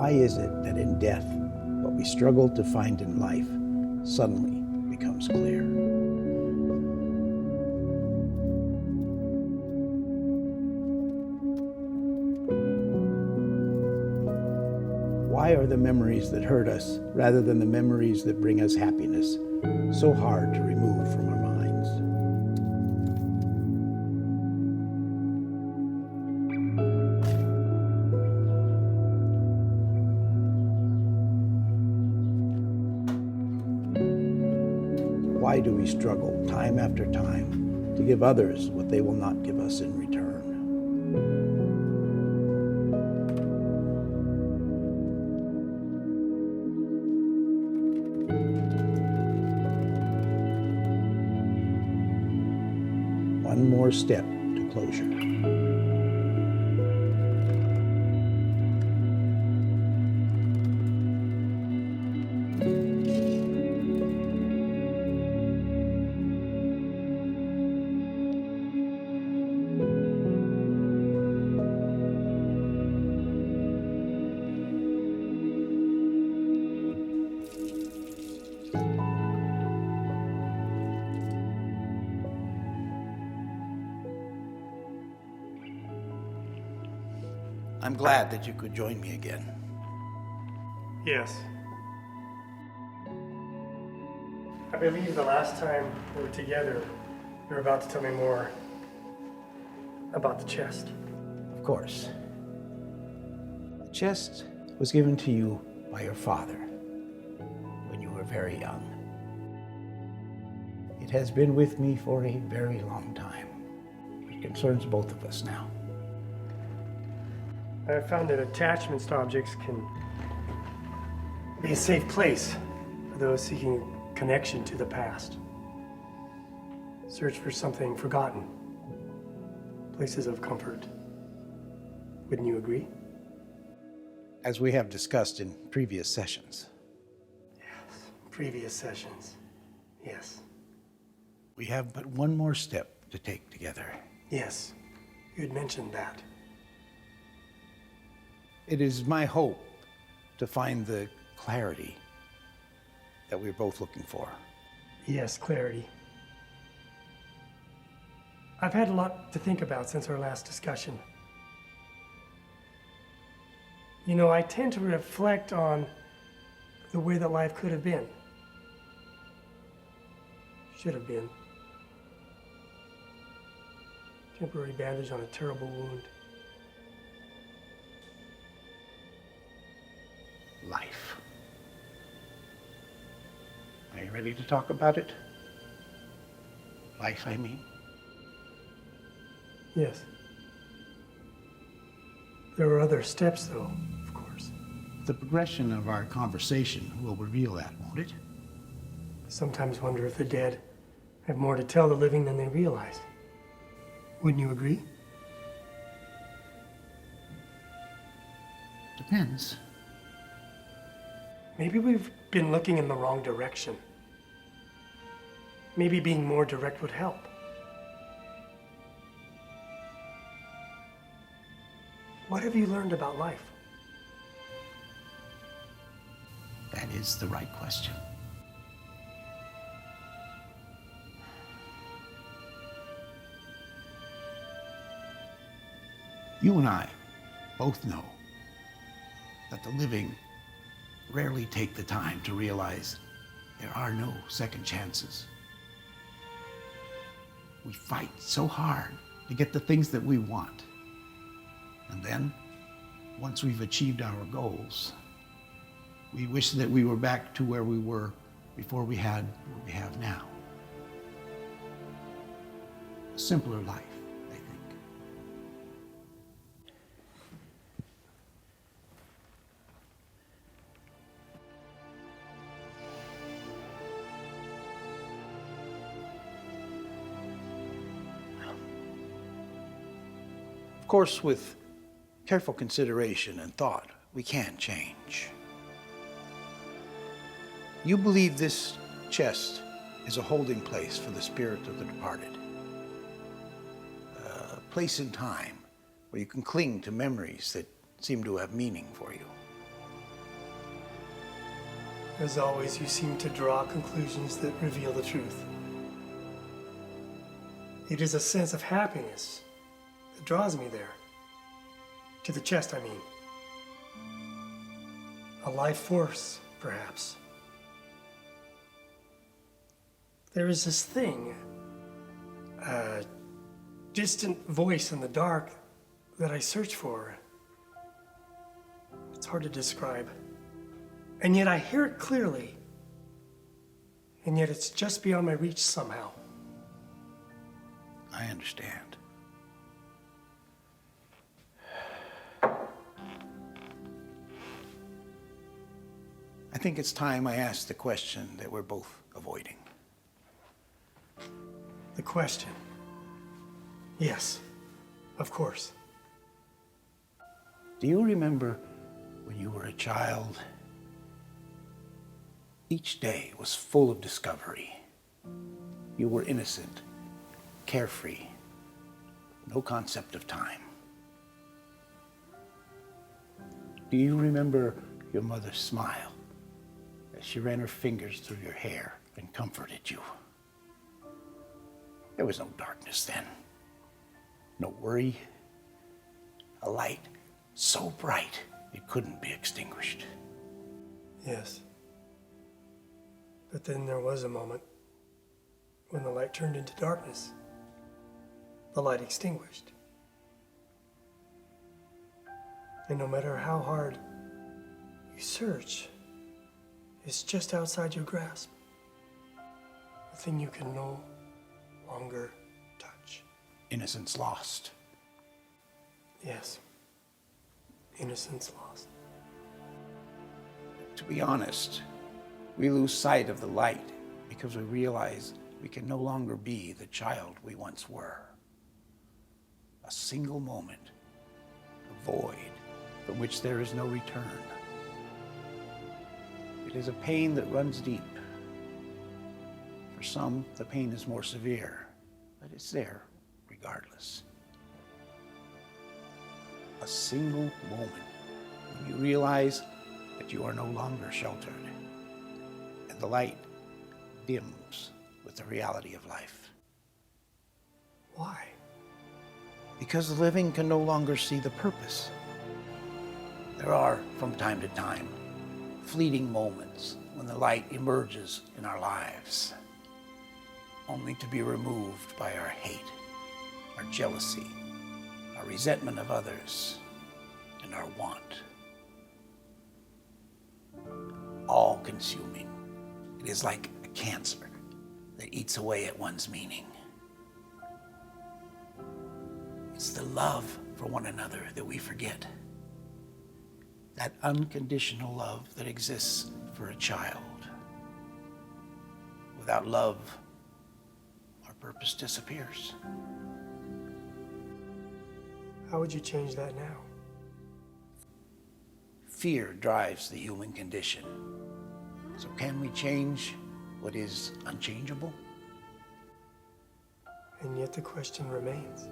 Why is it that in death, what we struggle to find in life suddenly becomes clear? Why are the memories that hurt us, rather than the memories that bring us happiness, so hard to remove from our minds? Why do we struggle time after time to give others what they will not give us in return? One more step to closure. I'm glad that you could join me again. Yes. I believe the last time we were together, you were about to tell me more about the chest. Of course. The chest was given to you by your father when you were very young. It has been with me for a very long time. It concerns both of us now. I have found that attachments to objects can be a safe place for those seeking connection to the past. Search for something forgotten. Places of comfort. Wouldn't you agree? As we have discussed in previous sessions, Yes, previous sessions. Yes. we have but one more step to take together. Yes, you had mentioned that. It is my hope to find the clarity that we're both looking for. Yes, clarity. I've had a lot to think about since our last discussion. You know, I tend to reflect on the way that life could have been. Should have been. Temporary bandage on a terrible wound. Life. Are you ready to talk about it? Life, I mean. Yes. There are other steps, though, of course. The progression of our conversation will reveal that, won't it? I sometimes wonder if the dead have more to tell the living than they realize. Wouldn't you agree? Depends. Maybe we've been looking in the wrong direction. Maybe being more direct would help. What have you learned about life? That is the right question. You and I both know that the living rarely take the time to realize there are no second chances. We fight so hard to get the things that we want. And then, once we've achieved our goals, we wish that we were back to where we were before we had what we have now. A simpler life, I think. Of course, with careful consideration and thought, we can change. You believe this chest is a holding place for the spirit of the departed. A place in time where you can cling to memories that seem to have meaning for you. As always, you seem to draw conclusions that reveal the truth. It is a sense of happiness that draws me there. To the chest, I mean. A life force, perhaps. There is this thing, a distant voice in the dark that I search for. It's hard to describe. And yet I hear it clearly. And yet it's just beyond my reach somehow. I understand. I think it's time I asked the question that we're both avoiding. The question. Yes, of course. Do you remember when you were a child? Each day was full of discovery. You were innocent, carefree, no concept of time. Do you remember your mother's smile as she ran her fingers through your hair and comforted you? There was no darkness then, no worry, a light so bright it couldn't be extinguished. Yes. But then there was a moment when the light turned into darkness. The light extinguished. And no matter how hard you search, it's just outside your grasp. A thing you can no longer touch. Innocence lost. Yes. Innocence lost. To be honest, we lose sight of the light because we realize we can no longer be the child we once were. A single moment, a void from which there is no return. It is a pain that runs deep. For some, the pain is more severe, but it's there regardless. A single moment when you realize that you are no longer sheltered, and the light dims with the reality of life. Why? Because the living can no longer see the purpose. There are, from time to time, fleeting moments when the light emerges in our lives, only to be removed by our hate, our jealousy, our resentment of others, and our want. All-consuming. It is like a cancer that eats away at one's meaning. It's the love for one another that we forget. That unconditional love that exists for a child. Without love, our purpose disappears. How would you change that now? Fear drives the human condition. So can we change what is unchangeable? And yet the question remains.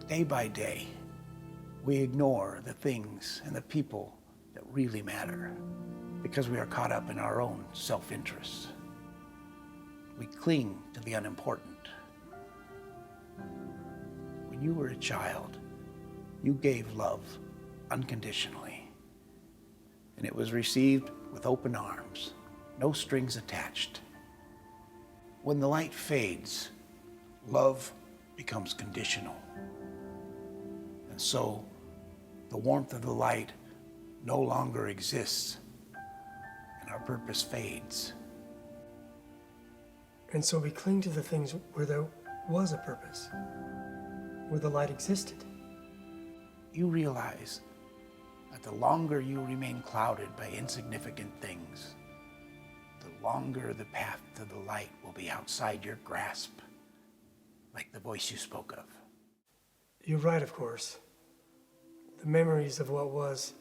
Day by day, we ignore the things and the people that really matter because we are caught up in our own self-interest. We cling to the unimportant. When you were a child, you gave love unconditionally, and it was received with open arms, no strings attached. When the light fades, love becomes conditional. And so, the warmth of the light no longer exists, and our purpose fades. And so we cling to the things where there was a purpose, where the light existed. You realize that the longer you remain clouded by insignificant things, the longer the path to the light will be outside your grasp, like the voice you spoke of. You're right, of course. The memories of what was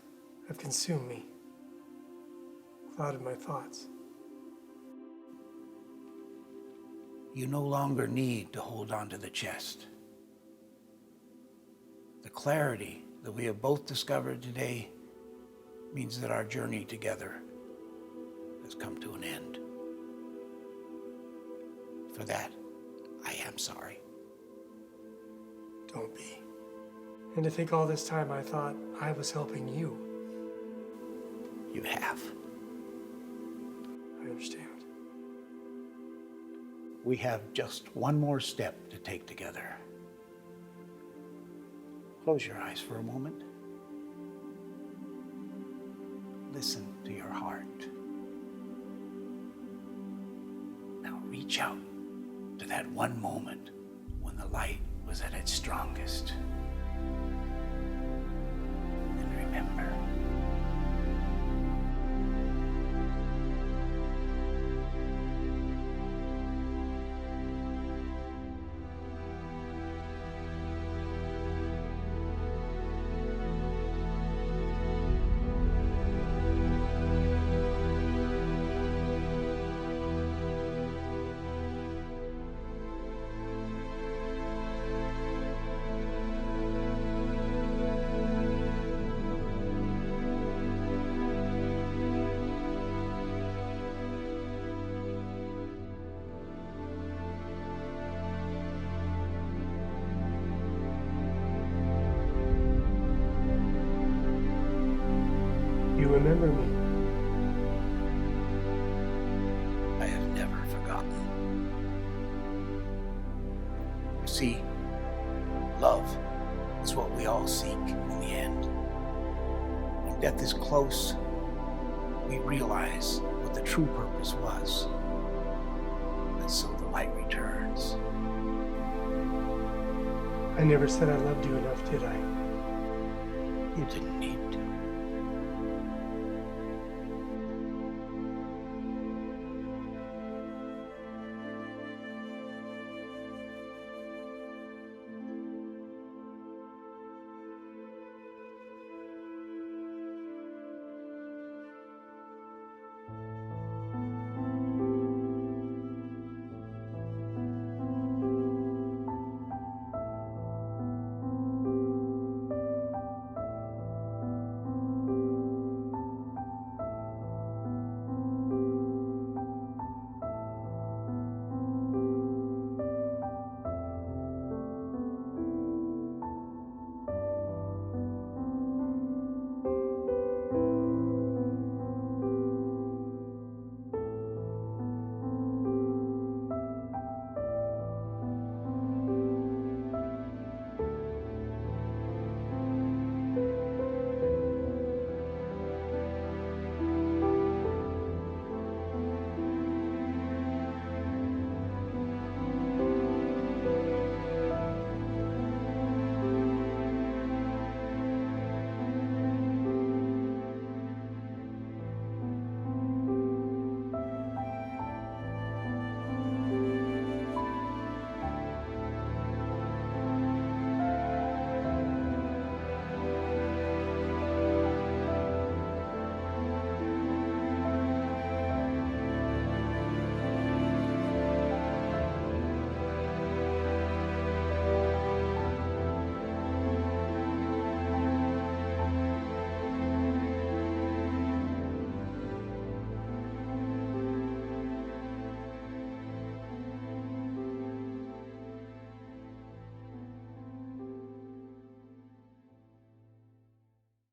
have consumed me, clouded my thoughts. You no longer need to hold on to the chest. The clarity that we have both discovered today means that our journey together has come to an end. For that, I am sorry. Don't be. And to think all this time I thought I was helping you. You have. I understand. We have just one more step to take together. Close your eyes for a moment. Listen to your heart. Now reach out to that one moment when the light was at its strongest. And remember, You remember me. I have never forgotten. You see, love is what we all seek in the end. When death is close, we realize what the true purpose was. And so the light returns. I never said I loved you enough, did I? You didn't need to.